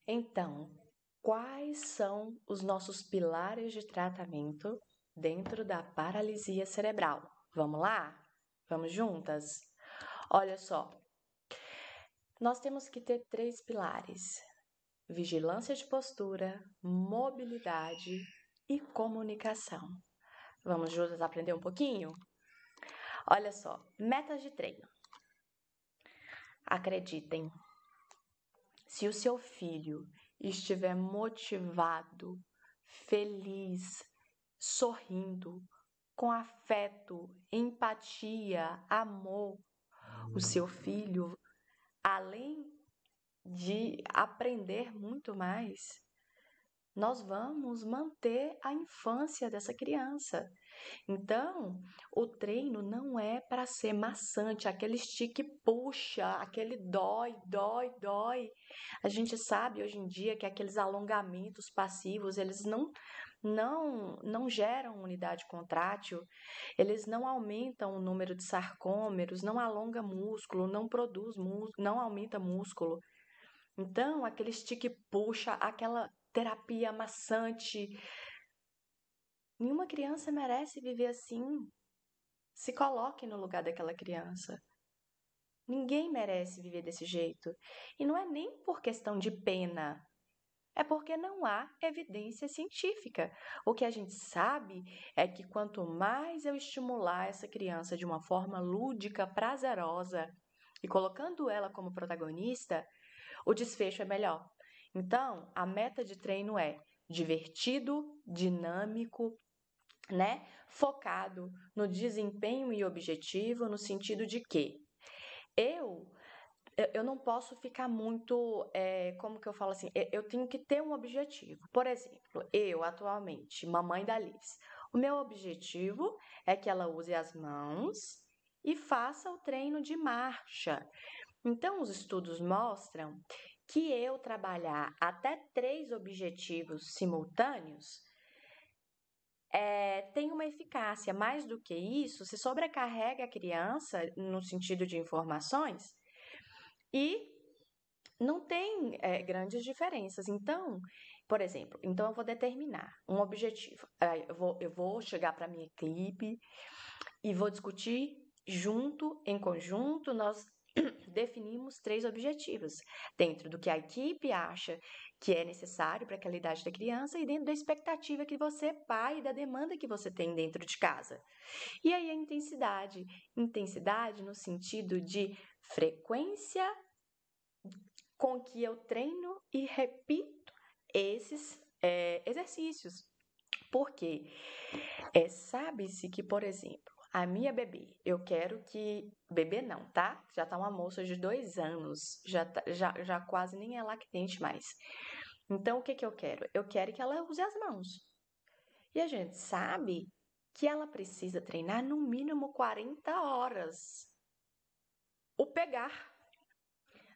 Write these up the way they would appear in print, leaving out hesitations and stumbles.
Então, quais são os nossos pilares de tratamento dentro da paralisia cerebral? Vamos lá? Vamos juntas? Olha só, nós temos que ter 3 pilares: vigilância de postura, mobilidade e comunicação. Vamos juntas aprender um pouquinho? Olha só, metas de treino. Acreditem, se o seu filho estiver motivado, feliz, sorrindo, com afeto, empatia, amor, o seu filho, além de aprender muito mais, nós vamos manter a infância dessa criança. Então, o treino não é para ser maçante, aquele estique puxa, aquele dói, dói, dói. A gente sabe hoje em dia que aqueles alongamentos passivos, eles não geram unidade contrátil, eles não aumentam o número de sarcômeros, não alonga músculo, não produz músculo, não aumenta músculo. Então, aquele estique puxa, aquela terapia maçante, nenhuma criança merece viver assim. Se coloque no lugar daquela criança. Ninguém merece viver desse jeito. E não é nem por questão de pena, é porque não há evidência científica. O que a gente sabe é que quanto mais eu estimular essa criança de uma forma lúdica, prazerosa e colocando ela como protagonista, o desfecho é melhor. Então, a meta de treino é divertido, dinâmico, né? Focado no desempenho e objetivo, no sentido de que eu eu não posso ficar muito, como que eu falo assim, eu tenho que ter um objetivo. Por exemplo, eu atualmente, mamãe da Liz, o meu objetivo é que ela use as mãos e faça o treino de marcha. Então, os estudos mostram que eu trabalhar até 3 objetivos simultâneos tem uma eficácia. Mais do que isso, se sobrecarrega a criança no sentido de informações e não tem grandes diferenças. Então, por exemplo, então eu vou determinar um objetivo. Eu vou chegar para a minha equipe e vou discutir junto, em conjunto, nós definimos 3 objetivos, dentro do que a equipe acha que é necessário para aquela idade da criança e dentro da expectativa que você, pai, e da demanda que você tem dentro de casa. E aí a intensidade no sentido de frequência com que eu treino e repito esses exercícios. Porque sabe-se que, por exemplo, a minha bebê, eu quero que. Bebê não, tá? Já tá uma moça de 2 anos, já quase nem é lactente mais. Então, o que que eu quero? Eu quero que ela use as mãos. E a gente sabe que ela precisa treinar no mínimo 40 horas. O pegar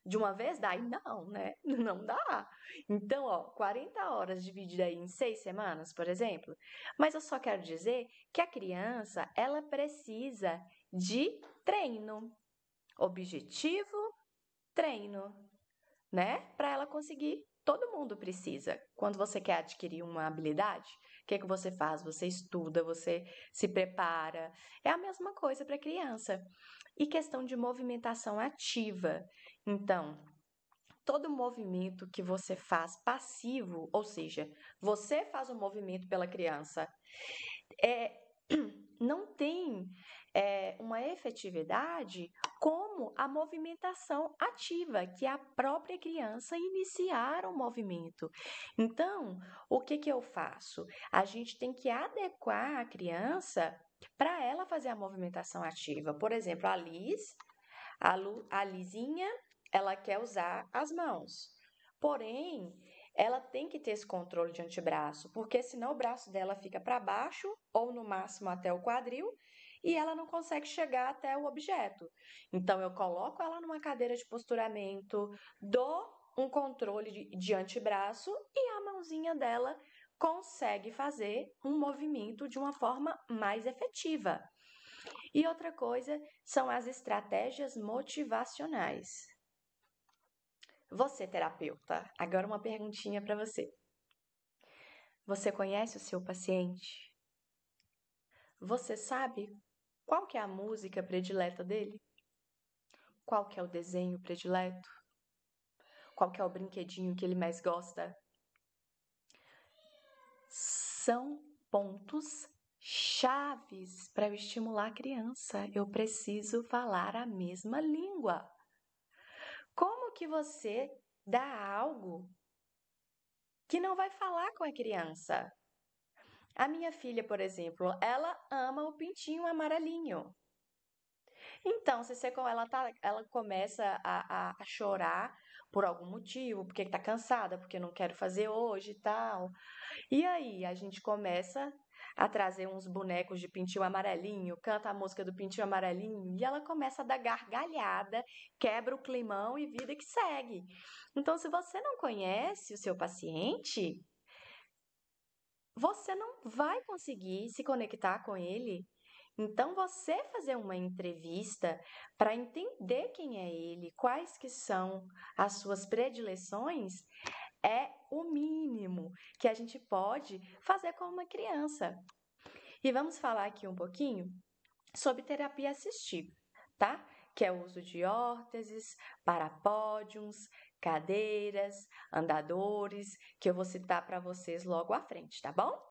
de uma vez dá? E não, né? Não dá. Então, 40 horas dividida aí em 6 semanas, por exemplo. Mas eu só quero dizer que a criança, ela precisa de treino. Objetivo, treino, né? Para ela conseguir. Todo mundo precisa. Quando você quer adquirir uma habilidade, o que é que você faz? Você estuda, você se prepara. É a mesma coisa para a criança. E questão de movimentação ativa. Então, todo movimento que você faz passivo, ou seja, você faz o movimento pela criança, é, não tem uma efetividade como a movimentação ativa, que é a própria criança iniciar o movimento. Então, o que que eu faço? A gente tem que adequar a criança para ela fazer a movimentação ativa. Por exemplo, a Lizinha, ela quer usar as mãos. Porém, ela tem que ter esse controle de antebraço, porque senão o braço dela fica para baixo ou no máximo até o quadril e ela não consegue chegar até o objeto. Então, eu coloco ela numa cadeira de posturamento, dou um controle de antebraço e a mãozinha dela consegue fazer um movimento de uma forma mais efetiva. E outra coisa são as estratégias motivacionais. Você, terapeuta, agora uma perguntinha para você. Você conhece o seu paciente? Você sabe qual que é a música predileta dele? Qual que é o desenho predileto? Qual que é o brinquedinho que ele mais gosta? São pontos chaves para eu estimular a criança. Eu preciso falar a mesma língua. Como que você dá algo que não vai falar com a criança? A minha filha, por exemplo, ela ama o pintinho amarelinho. Então, se você, ela começa a chorar por algum motivo, porque está cansada, porque não quero fazer hoje e tal. E aí, a gente começa a trazer uns bonecos de pintinho amarelinho, canta a música do pintinho amarelinho, e ela começa a dar gargalhada, quebra o climão e vida que segue. Então, se você não conhece o seu paciente, você não vai conseguir se conectar com ele. Então, você fazer uma entrevista para entender quem é ele, quais que são as suas predileções, é o mínimo que a gente pode fazer com uma criança. E vamos falar aqui um pouquinho sobre terapia assistiva, tá? Que é o uso de órteses, parapódiums, cadeiras, andadores, que eu vou citar para vocês logo à frente, tá bom?